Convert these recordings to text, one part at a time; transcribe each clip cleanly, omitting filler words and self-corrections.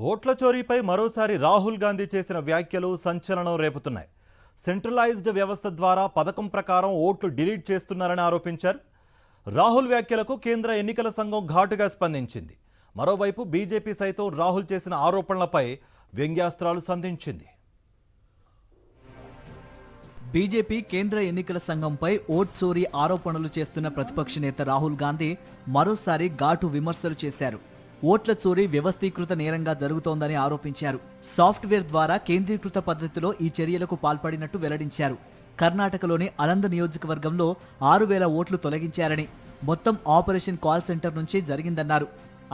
ఓట్ల చోరీపై మరోసారి రాహుల్ గాంధీ చేసిన వ్యాఖ్యలు సంచలనం రేపుతున్నాయి. సెంట్రలైజ్డ్ వ్యవస్థ ద్వారా పథకం ప్రకారం ఓట్లు డిలీట్ చేస్తున్నారని ఆరోపించారు. రాహుల్ వ్యాఖ్యలకు కేంద్ర ఎన్నికల సంఘం ఘాటుగా స్పందించింది. మరోవైపు బీజేపీ సైతం రాహుల్ చేసిన ఆరోపణలపై వ్యంగ్యాస్త్రాలు సంధించింది. బీజేపీ కేంద్ర ఎన్నికల సంఘంపై ఓట్ చోరీ ఆరోపణలు చేస్తున్న ప్రతిపక్ష నేత రాహుల్ గాంధీ మరోసారి ఘాటు విమర్శలు చేశారు. ఓట్ల చోరీ వ్యవస్థీకృత నేరంగా జరుగుతోందని ఆరోపించారు. సాఫ్ట్వేర్ ద్వారా కేంద్రీకృత పద్ధతిలో ఈ చర్యలకు పాల్పడినట్టు వెల్లడించారు. కర్ణాటకలోని అలంద నియోజకవర్గంలో 6,000 ఓట్లు తొలగించారని, మొత్తం ఆపరేషన్ కాల్ సెంటర్ నుంచి జరిగిందన్నారు.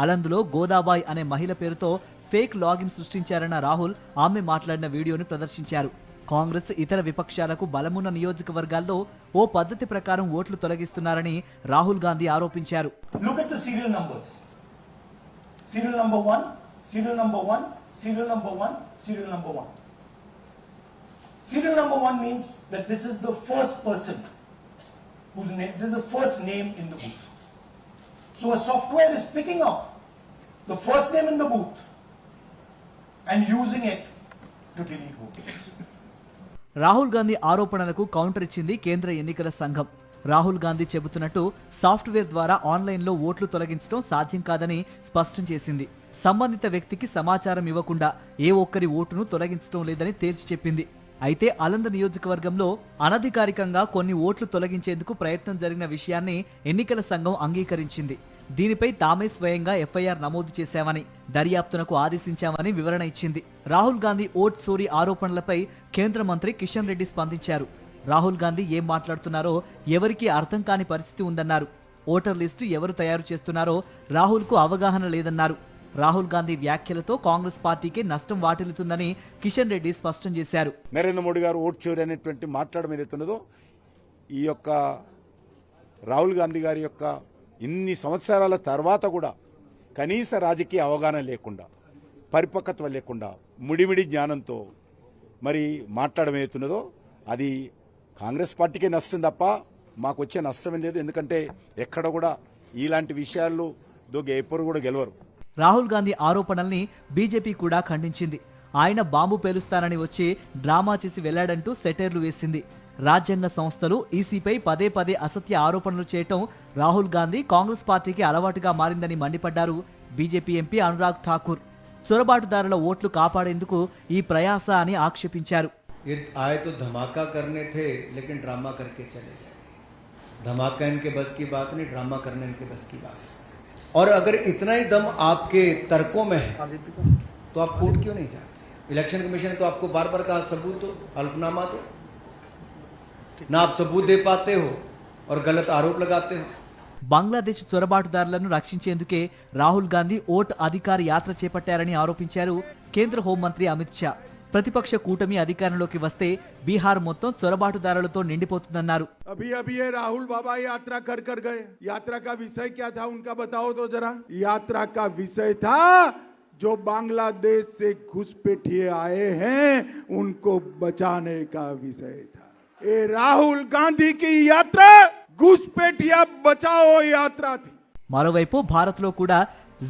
అలంద్లో గోదాబాయ్ అనే మహిళ పేరుతో ఫేక్ లాగిన్ సృష్టించారన్న రాహుల్ ఆమె మాట్లాడిన వీడియోను ప్రదర్శించారు. కాంగ్రెస్ ఇతర విపక్షాలకు బలమున్న నియోజకవర్గాల్లో ఓ పద్ధతి ప్రకారం ఓట్లు తొలగిస్తున్నారని రాహుల్ గాంధీ ఆరోపించారు. Serial number 1, serial number 1, serial number 1, serial number 1. Serial number 1 means that this is the first person whose name, this is the first name in the booth. So a software is picking up the first name in the booth and using it to delete votes. Rahul Gandhi ఆరోపణలకు counter ఇచ్చింది కేంద్ర ఎన్నికల సంఘం. Rahul Gandhi చెబుతున్నట్టు software ద్వారా ఆన్లైన్లో ఓట్లు తొలగించడం సాధ్యం కాదని స్పష్టం చేసింది. సంబంధిత వ్యక్తికి సమాచారం ఇవ్వకుండా ఏ ఒక్కరి ఓటును తొలగించడం లేదని తేల్చి చెప్పింది. అయితే అలంద నియోజకవర్గంలో అనధికారికంగా కొన్ని ఓట్లు తొలగించేందుకు ప్రయత్నం జరిగిన విషయాన్ని ఎన్నికల సంఘం అంగీకరించింది. దీనిపై తామే స్వయంగా ఎఫ్ఐఆర్ నమోదు చేశామని, దర్యాప్తునకు ఆదేశించామని వివరణ ఇచ్చింది. రాహుల్ గాంధీ ఓట్ చోరీ ఆరోపణలపై కేంద్ర మంత్రి కిషన్ రెడ్డి స్పందించారు. రాహుల్ గాంధీ ఏం మాట్లాడుతున్నారో ఎవరికీ అర్థం కాని పరిస్థితి ఉందన్నారు. ఓటర్ లిస్టు ఎవరు తయారు చేస్తున్నారో రాహుల్కు అవగాహన లేదన్నారు. రాహుల్ గాంధీ వ్యాఖ్యలతో కాంగ్రెస్ పార్టీకి నష్టం వాటిల్లుతుందని కిషన్ రెడ్డి స్పష్టం చేశారు. నరేంద్ర మోడీ గారు ఓట్ చోరీ అనేటువంటి మాట్లాడడం ఏదైతున్నదో, ఈ యొక్క రాహుల్ గాంధీ గారి యొక్క ఇన్ని సంవత్సరాల తర్వాత కూడా కనీస రాజకీయ అవగాహన లేకుండా, పరిపక్వత లేకుండా, ముడిమిడి జ్ఞానంతో మరి మాట్లాడడం ఏదైతున్నదో అది కాంగ్రెస్ పార్టీకే నష్టం తప్ప మాకు వచ్చే నష్టమే లేదు. ఎందుకంటే ఎక్కడ కూడా ఇలాంటి విషయాల్లో ఎప్పుడు కూడా గెలవరు. రాహుల్ గాంధీ ఆరోపణల్ని బీజేపీ కూడా ఖండించింది. ఆయన బాంబు పేలుస్తానని వచ్చి డ్రామా చేసి వెళ్లాడంటూ సెటైర్లు వేసింది. రాజ్యాంగ సంస్థలు ఈసీపై పదే పదే అసత్య ఆరోపణలు చేయటం రాహుల్ గాంధీ కాంగ్రెస్ పార్టీకి అలవాటుగా మారిందని మండిపడ్డారు బీజేపీ ఎంపీ అనురాగ్ ఠాకూర్. చొరబాటుదారుల ఓట్లు కాపాడేందుకు ఈ ప్రయాస అని ఆక్షేపించారు. ये आए तो धमाका करने थे, लेकिन ड्रामा करके चले गए. धमाका इनके बस की बात नहीं, ड्रामा करने इनके बस की बात है. और अगर इतना ही दम आपके तर्कों में है तो आप कोर्ट क्यों नहीं जाते? इलेक्शन कमीशन तो आपको बार बार कहा सबूत दो, हल्फनामा दो, ना आप सबूत दे पाते हो और गलत आरोप लगाते हो. బంగ్లాదేశ్ చొరబాటుదారులను రక్షించేందుకే రాహుల్ గాంధీ ఓట్ అధికార యాత్ర చేపట్టారని ఆరోపించారు కేంద్ర హోంమంత్రి అమిత్ షా. ప్రతిపక్ష కూటమి అధికారంలోకి వస్తే బీహార్ మొత్తం చొరబాటుదారులతో నిండిపోతుందన్నారు. अभी ये राहुल बाबा यात्रा कर गए. यात्रा का विषय क्या था उनका बताओ तो जरा. यात्रा का विषय था जो बांग्लादेश से घुसपैठिए आए हैं उनको बचाने का विषय था. ये राहुल गांधी की यात्रा घुसपैठिया बचाओ यात्रा थी. మరోవైపు భారత్లో కూడా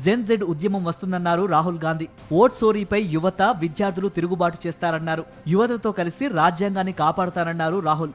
జెన్జెడ్ ఉద్యమం వస్తుందన్నారు రాహుల్ గాంధీ. ఓట్ చోరీపై యువత, విద్యార్థులు తిరుగుబాటు చేస్తారన్నారు. యువతతో కలిసి రాజ్యాంగాన్ని కాపాడతారన్నారు రాహుల్.